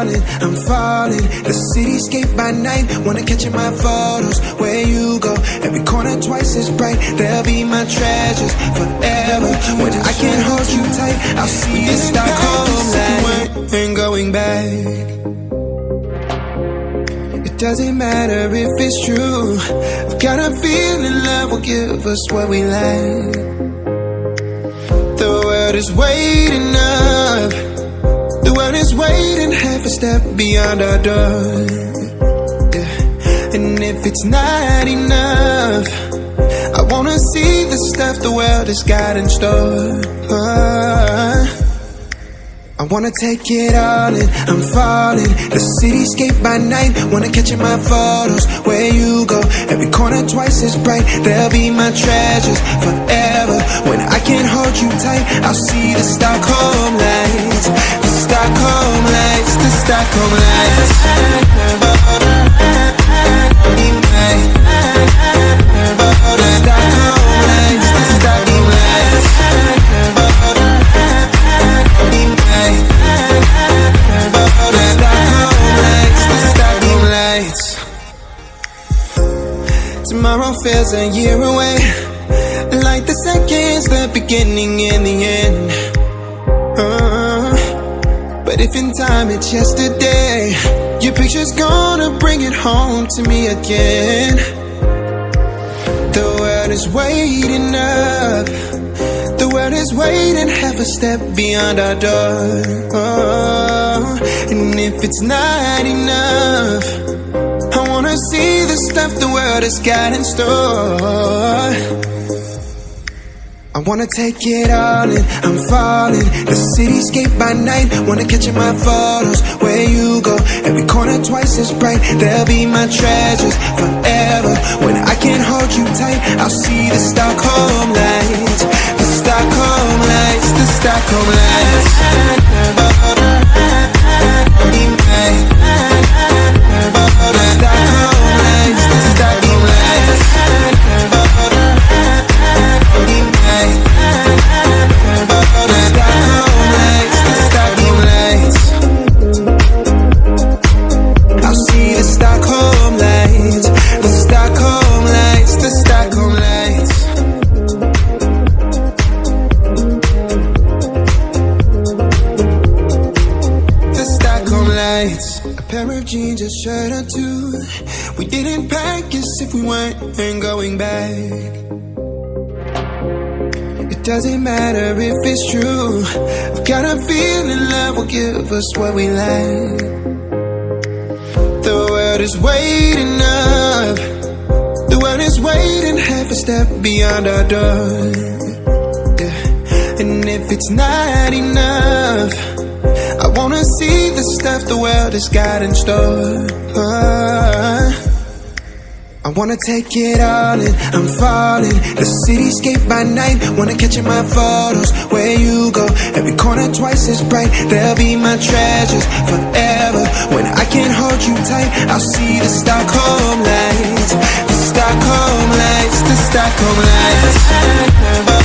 darling, I'm falling. The cityscape by night, wanna catch in my photos. Where you go, every corner twice as bright. They'll be my treasures forever. When I can't hold you tight, I'll see the Stockholm light. Ain't going back. It doesn't matter if it's true. I've got a feeling love will give us what we like. The world is waiting up. The world is waiting half a step beyond our door. Yeah. And if it's not enough, I wanna see the stuff the world has got in store. I wanna take it all in, I'm falling. The cityscape by night, wanna catch in my photos. Where you go, every corner twice as bright. They'll be my treasures forever. When I can't hold you tight, I'll see the Stockholm lights. The Stockholm lights, the Stockholm lights. Tomorrow feels a year away, like the seconds, the beginning and the end. But if in time it's yesterday, your picture's gonna bring it home to me again. The world is waiting up. The world is waiting half a step beyond our door. And if it's not enough, I wanna see the stuff the world has got in store. I wanna take it all in, I'm falling. The cityscape by night, wanna catch in my photos. Where you go, every corner twice as bright. They'll be my treasures forever. When I can't hold you tight, I'll see the Stockholm lights. The Stockholm lights, the Stockholm lights. A pair of jeans, a shirt or two. We didn't pack as if we weren't going back. It doesn't matter if it's true. I've got a feeling love will give us what we like. The world is waiting up. The world is waiting half a step beyond our door. Yeah. And if it's not enough, I wanna see the stuff the world has got in store. I wanna take it all in, I'm falling. The cityscape by night, wanna catch in my photos. Where you go, every corner twice as bright. They'll be my treasures forever. When I can't hold you tight, I'll see the Stockholm lights. The Stockholm lights, the Stockholm lights.